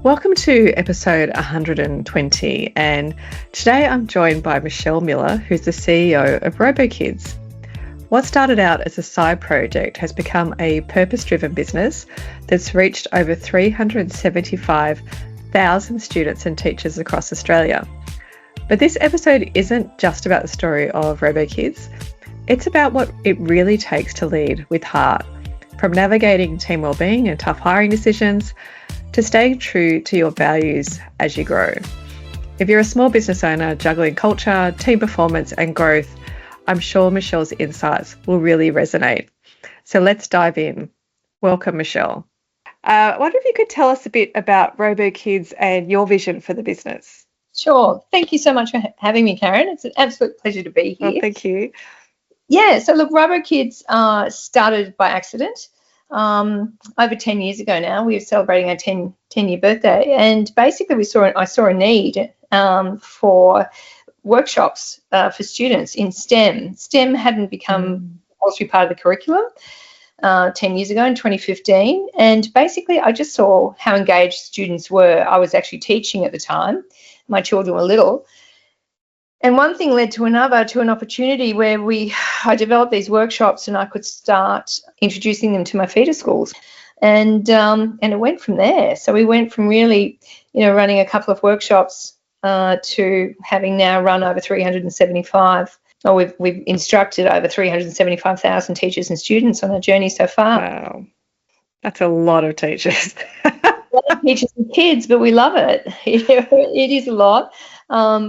Welcome to episode 120, and today I'm joined by Michelle Miller, who's the CEO of Robokids. What started out as a side project has become a purpose-driven business that's reached over 375,000 students and teachers across Australia. But this episode isn't just about the story of Robokids, it's about what it really takes to lead with heart, from navigating team wellbeing and tough hiring decisions to staying true to your values as you grow. If you're a small business owner juggling culture, team performance and growth, I'm sure Michelle's insights will really resonate. So let's dive in. Welcome, Michelle. I wonder if you could tell us a bit about Robokids and your vision for the business. Sure. Thank you so much for having me, Karen. It's an absolute pleasure to be here. Well, thank you. Yeah, so look, Robokids started by accident. Over 10 years ago now. We were celebrating our 10-year birthday, and basically I saw a need for workshops for students in STEM. STEM hadn't become compulsory part of the curriculum 10 years ago in 2015, and basically I just saw how engaged students were. I was actually teaching at the time. My children were little. And one thing led to another, to an opportunity where I developed these workshops and I could start introducing them to my feeder schools. And it went from there. So we went from really, running a couple of workshops to having now run over 375. We've instructed over 375,000 teachers and students on our journey so far. Wow. That's a lot of teachers. A lot of teachers and kids, but we love it. It is a lot.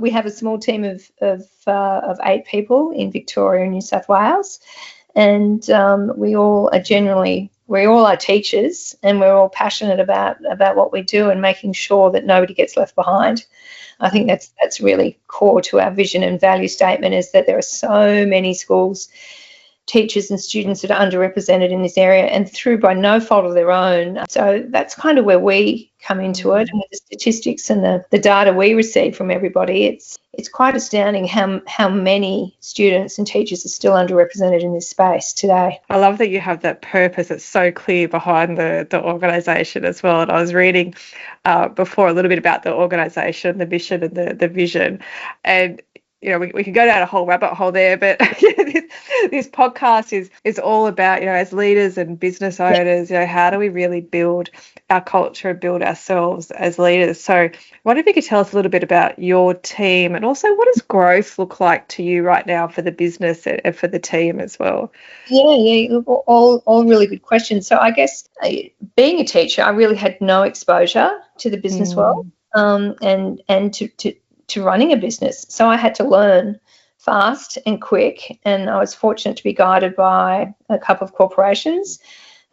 We have a small team of 8 people in Victoria and New South Wales, and we all are teachers, and we're all passionate about what we do and making sure that nobody gets left behind. I think that's really core to our vision and value statement, is that there are so many schools, teachers and students that are underrepresented in this area, and through by no fault of their own. So that's kind of where we come into it, and with the statistics and the data we receive from everybody, it's quite astounding how many students and teachers are still underrepresented in this space today. I love that you have that purpose. It's so clear behind the organisation as well. And I was reading before a little bit about the organisation, the mission and the vision, and we could go down a whole rabbit hole there, but this podcast is all about, as leaders and business owners, how do we really build our culture, build ourselves as leaders? So I wonder if you could tell us a little bit about your team, and also what does growth look like to you right now for the business and for the team as well? Yeah, all really good questions. So I guess being a teacher, I really had no exposure to the business world, and to running a business. So I had to learn fast and quick, and I was fortunate to be guided by a couple of corporations.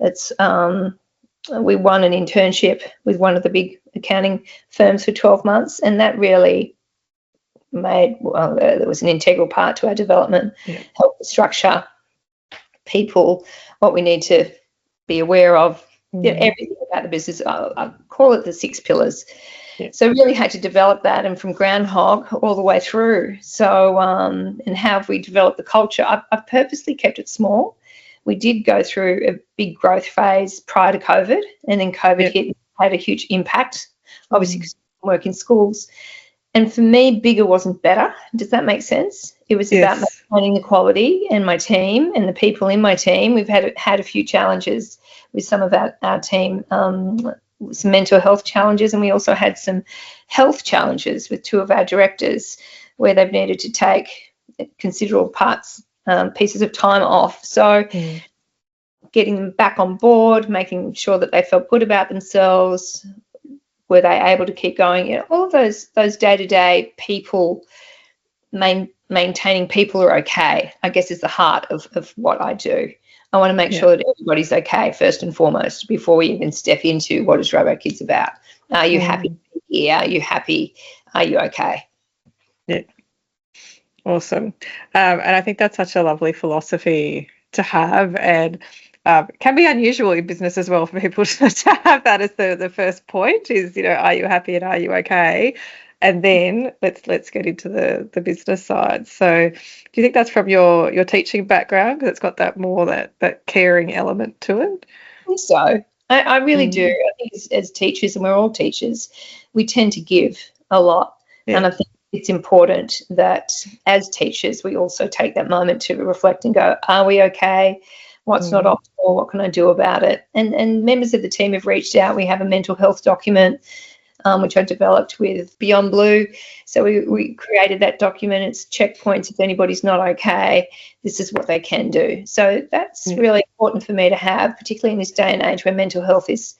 We won an internship with one of the big accounting firms for 12 months, and that really there was an integral part to our development, help structure people, what we need to be aware of, everything about the business. I call it the 6 pillars. Yeah. So really had to develop that, and from groundhog all the way through. So and how have we developed the culture? I've purposely kept it small. We did go through a big growth phase prior to COVID, and then COVID hit, had a huge impact, obviously, because I work in schools. And for me, bigger wasn't better. Does that make sense? It was about maintaining the quality, and my team and the people in my team. We've had a few challenges with some of our team, some mental health challenges, and we also had some health challenges with 2 of our directors where they've needed to take considerable pieces of time off. So getting them back on board, making sure that they felt good about themselves, were they able to keep going, all of those day-to-day people, maintaining people are okay, I guess, is the heart of what I do. I want to make sure that everybody's okay, first and foremost, before we even step into what is Robokids about. Are you happy to be here? Are you happy? Are you okay? Yeah. Awesome. And I think that's such a lovely philosophy to have, and can be unusual in business as well for people to have that as the first point is, are you happy and are you okay? And then let's get into the business side. So do you think that's from your teaching background, because it's got that more that caring element to it? I think so. I really do. I think as teachers, and we're all teachers, we tend to give a lot. And I think it's important that as teachers, we also take that moment to reflect and go, are we okay? What's not optimal? What can I do about it? And members of the team have reached out. We have a mental health document, which I developed with Beyond Blue. So we created that document. It's checkpoints. If anybody's not okay, this is what they can do. So that's really important for me to have, particularly in this day and age where mental health is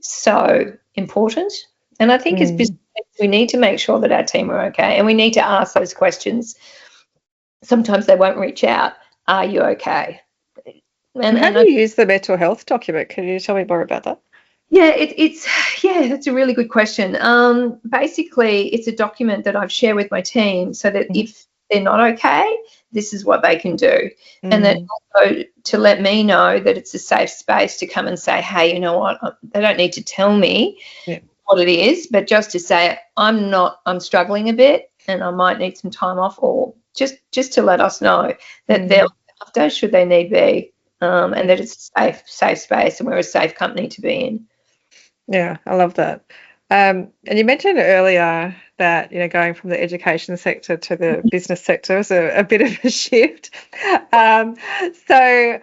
so important. And I think as business, we need to make sure that our team are okay, and we need to ask those questions. Sometimes they won't reach out. Are you okay? And how do you use the mental health document? Can you tell me more about that? Yeah, that's a really good question. Basically, it's a document that I've shared with my team so that if they're not okay, this is what they can do. And then also to let me know that it's a safe space to come and say, hey, you know what, they don't need to tell me what it is, but just to say, I'm struggling a bit and I might need some time off, or just to let us know that they're after, should they need be, and that it's a safe space and we're a safe company to be in. Yeah, I love that. And you mentioned earlier that, going from the education sector to the business sector is a bit of a shift. So,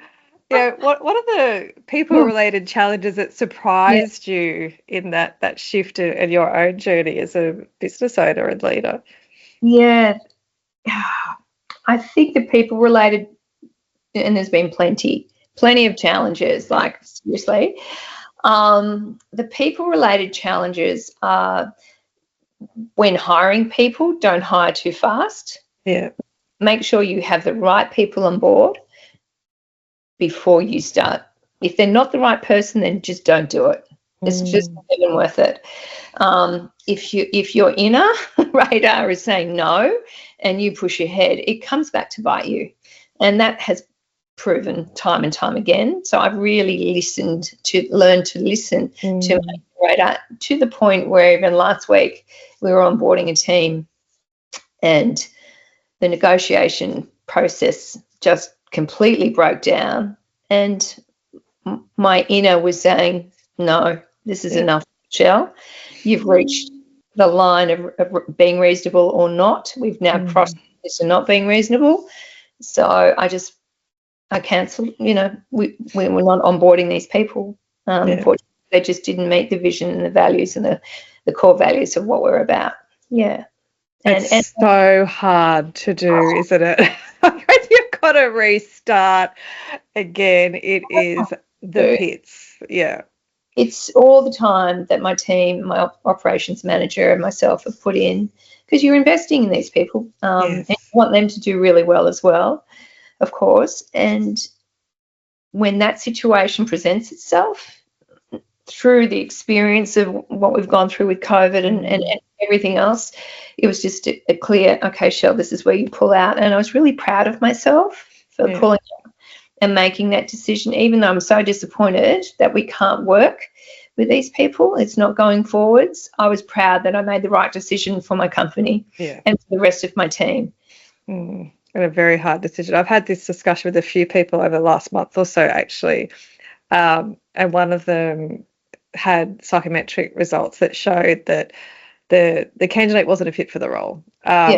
what are the people-related challenges that surprised you in that shift in your own journey as a business owner and leader? Yeah, I think the people-related, and there's been plenty of challenges, like seriously. The people-related challenges are when hiring people, don't hire too fast. Yeah. Make sure you have the right people on board before you start. If they're not the right person, then just don't do it. It's just not even worth it. If your inner radar is saying no and you push ahead, it comes back to bite you. And that has proven time and time again. So I've really learned to listen to my radar, to the point where even last week we were onboarding a team and the negotiation process just completely broke down, and my inner was saying, no, this is enough, Michelle. You've reached the line of being reasonable or not. We've now crossed this to not being reasonable. So I cancelled. We were not onboarding these people. Unfortunately, they just didn't meet the vision and the values and the core values of what we're about. Yeah. It's so hard to do, isn't it? When you've got to restart again, it is the pits. Yeah. It's all the time that my team, my operations manager and myself have put in, because you're investing in these people and you want them to do really well as well, of course. And when that situation presents itself, through the experience of what we've gone through with COVID and everything else, it was just a clear, okay, Shell, this is where you pull out. And I was really proud of myself for pulling out and making that decision, even though I'm so disappointed that we can't work with these people. It's not going forwards. I was proud that I made the right decision for my company and for the rest of my team. And a very hard decision. I've had this discussion with a few people over the last month or so, actually, and one of them had psychometric results that showed that the candidate wasn't a fit for the role,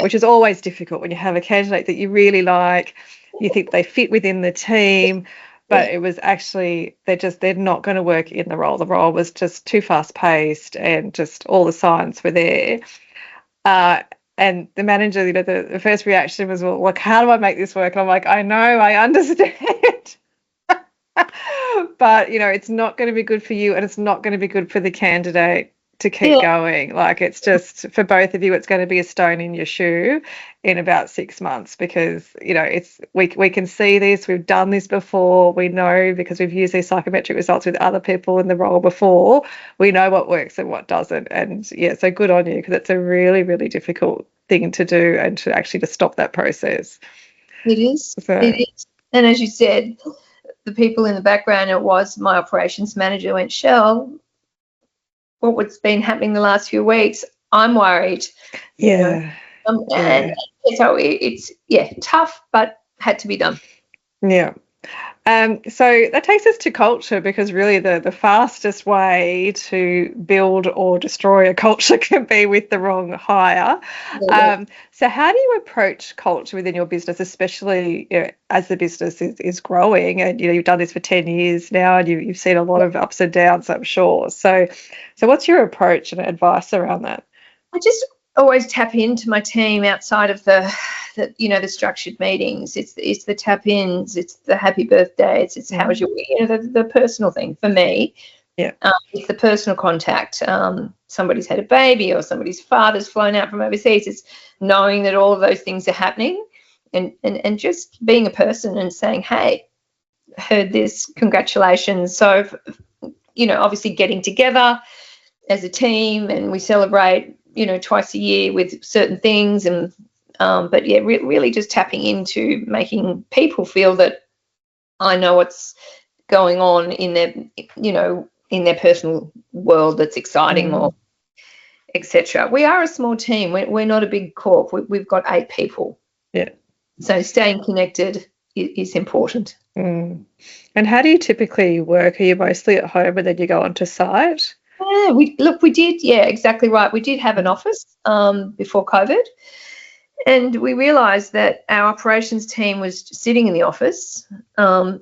which is always difficult when you have a candidate that you really like, you think they fit within the team, but it was actually they're not going to work in the role. The role was just too fast-paced and just all the signs were there. And the manager, the first reaction was, well, like, how do I make this work? And I'm like, I know, I understand. But, it's not going to be good for you and it's not going to be good for the candidate to keep going. Like, it's just, for both of you, it's going to be a stone in your shoe in about 6 months, because, we can see this. We've done this before. We know, because we've used these psychometric results with other people in the role before. We know what works and what doesn't. And, so good on you, because it's a really, really difficult thing to do and to actually to stop that process. It is. It is. And as you said, the people in the background, it was my operations manager went, Shell, what's been happening the last few weeks, I'm worried. And so it's tough, but had to be done. Yeah. So that takes us to culture, because really the fastest way to build or destroy a culture can be with the wrong hire. So how do you approach culture within your business, especially as the business is growing, and you've done this for 10 years now, and you've seen a lot of ups and downs, I'm sure. So what's your approach and advice around that? I just always tap into my team outside of the structured meetings. It's the tap ins, it's the happy birthday, it's how was your week, the personal thing for me. Yeah. It's the personal contact. Somebody's had a baby or somebody's father's flown out from overseas. It's knowing that all of those things are happening, and just being a person and saying, hey, heard this, congratulations. So, obviously getting together as a team, and we celebrate, twice a year with certain things, and but yeah, really just tapping into making people feel that I know what's going on in their, in their personal world that's exciting, or etc. We are a small team. We're not a big corp. We've got 8 people. Yeah. So staying connected is important. And how do you typically work? Are you mostly at home and then you go onto site? Yeah, we did. Yeah, exactly right. We did have an office before COVID, and we realised that our operations team was sitting in the office.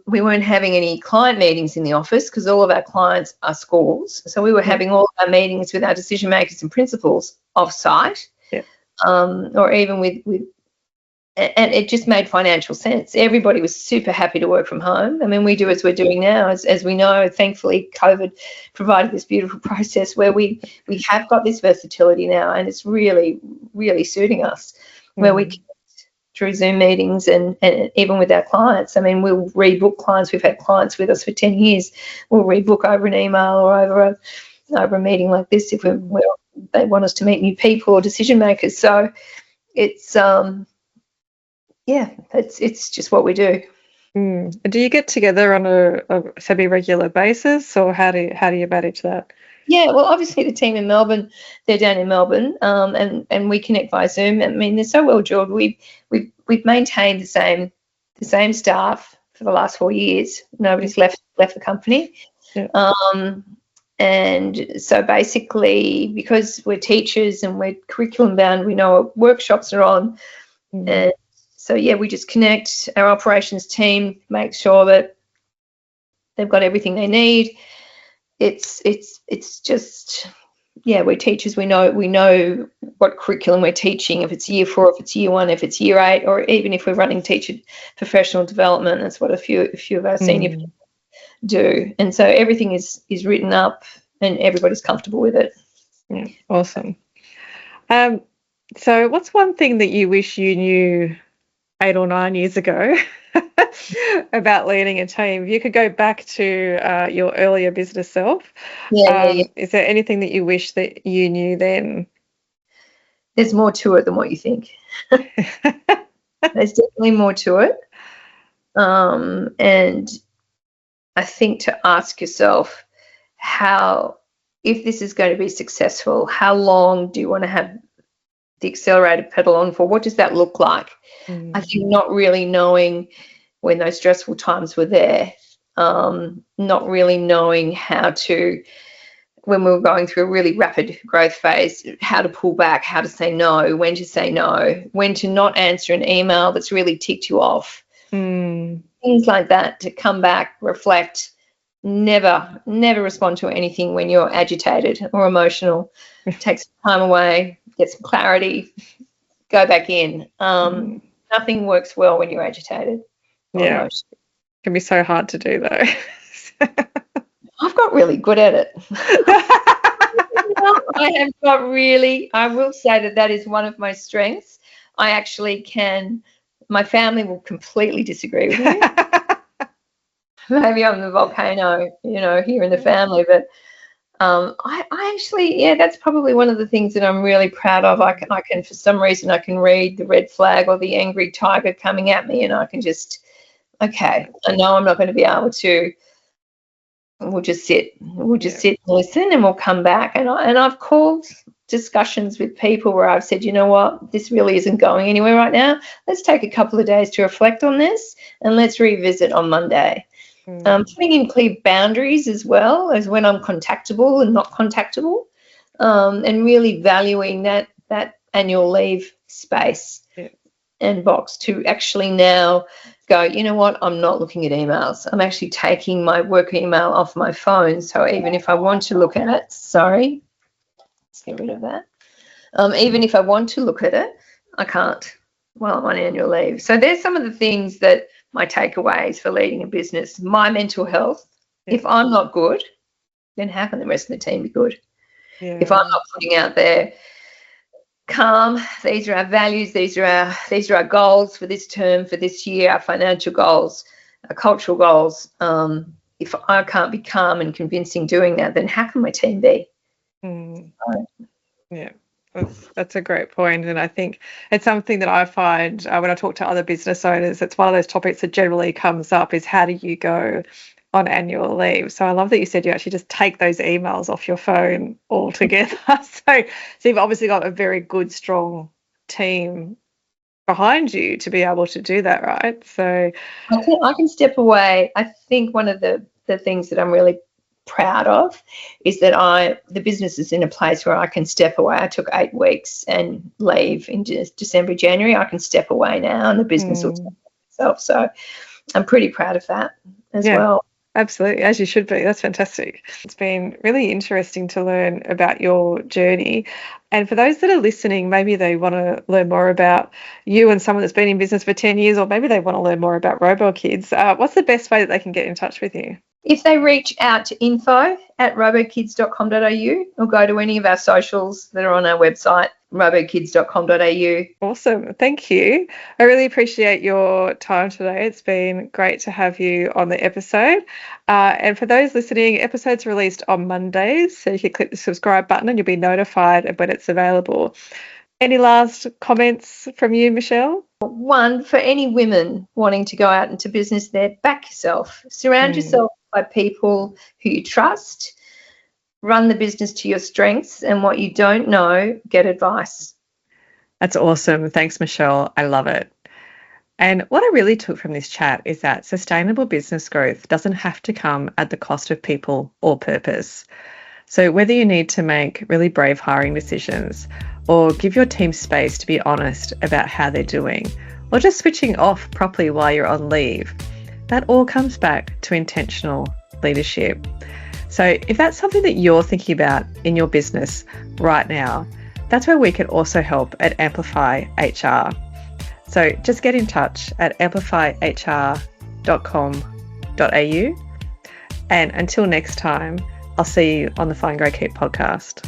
We weren't having any client meetings in the office because all of our clients are schools. So we were having all of our meetings with our decision makers and principals off-site, or even with and it just made financial sense. Everybody was super happy to work from home. I mean, we do as we're doing now. As we know, thankfully, COVID provided this beautiful process where we have got this versatility now, and it's really, really suiting us, where we connect through Zoom meetings and even with our clients. I mean, we'll rebook clients. We've had clients with us for 10 years. We'll rebook over an email or over a meeting like this if they want us to meet new people or decision makers. So it's it's just what we do. Do you get together on a semi-regular basis, or how do you manage that? Yeah, well, obviously the team in Melbourne, they're down in Melbourne, and we connect via Zoom. I mean, they're so well drilled. We've maintained the same staff for the last 4 years. Nobody's left the company. Yeah. And so basically, because we're teachers and we're curriculum bound, we know what workshops are on, and so, yeah, we just connect. Our operations team makes sure that they've got everything they need. It's just, we're teachers. We know what curriculum we're teaching, if it's year 4, if it's year 1, if it's year 8, or even if we're running teacher professional development. That's what a few of our senior people do. And so everything is written up and everybody's comfortable with it. Yeah, awesome. So what's one thing that you wish you knew 8 or 9 years ago about leading a team? If you could go back to your earlier business self, is there anything that you wish that you knew then? There's more to it than what you think. There's definitely more to it. And I think to ask yourself if this is going to be successful, how long do you want to have the accelerator pedal on for? What does that look like? I think not really knowing when those stressful times were there, not really knowing how to, when we were going through a really rapid growth phase, how to pull back, how to say no, when to not answer an email that's really ticked you off. Things like that, to come back, reflect, never respond to anything when you're agitated or emotional. Take some time away, get some clarity, go back in. Nothing works well when you're agitated. Yeah, it can be so hard to do though. I've got really good at it. I will say that is one of my strengths. I actually can. My family will completely disagree with me. Maybe I'm the volcano, here in the family, but I actually, that's probably one of the things that I'm really proud of. I can, for some reason, I can read the red flag or the angry tiger coming at me, and I can just, I know I'm not going to be able to. We'll just sit and listen, and we'll come back. And I've called discussions with people where I've said, you know what, this really isn't going anywhere right now. Let's take a couple of days to reflect on this, and let's revisit on Monday. Putting in clear boundaries as well as when I'm contactable and not contactable, and really valuing that annual leave space and box to actually now go, you know what, I'm not looking at emails. I'm actually taking my work email off my phone. So even if I want to look at it, let's get rid of that. Even if I want to look at it, I can't while I'm on annual leave. So there's some of the things that my takeaways for leading a business. My mental health. If I'm not good, then how can the rest of the team be good? If I'm not putting out there calm, these are our values, these are our goals for this term, for this year, our financial goals, our cultural goals. If I can't be calm and convincing doing that, then how can my team be? Yeah, that's a great point. And I think it's something that I find when I talk to other business owners, it's one of those topics that generally comes up is how do you go on annual leave? So I love that you said you actually just take those emails off your phone altogether. So you've obviously got a very good, strong team behind you to be able to do that, right? So I can step away. I think one of the things that I'm really proud of is that the business is in a place where I can step away. I took 8 weeks and leave in December, January. I can step away now and the business will take care of itself. So I'm pretty proud of that as well. Absolutely, as you should be. That's fantastic. It's been really interesting to learn about your journey. And for those that are listening, maybe they want to learn more about you and someone that's been in business for 10 years, or maybe they want to learn more about Robokids. What's the best way that they can get in touch with you? If they reach out to info@robokids.com.au or go to any of our socials that are on our website, robokids.com.au. Awesome. Thank you. I really appreciate your time today. It's been great to have you on the episode. And for those listening, episodes released on Mondays, so you can click the subscribe button and you'll be notified when it's available. Any last comments from you, Michelle? One, for any women wanting to go out into business there, back yourself. Surround yourself by people who you trust. Run the business to your strengths, and what you don't know, get advice. That's awesome. Thanks, Michelle. I love it. And what I really took from this chat is that sustainable business growth doesn't have to come at the cost of people or purpose. So whether you need to make really brave hiring decisions or give your team space to be honest about how they're doing, or just switching off properly while you're on leave, that all comes back to intentional leadership. So if that's something that you're thinking about in your business right now, that's where we can also help at Amplify HR. So just get in touch at amplifyhr.com.au. And until next time, I'll see you on the Find, Grow, Keep podcast.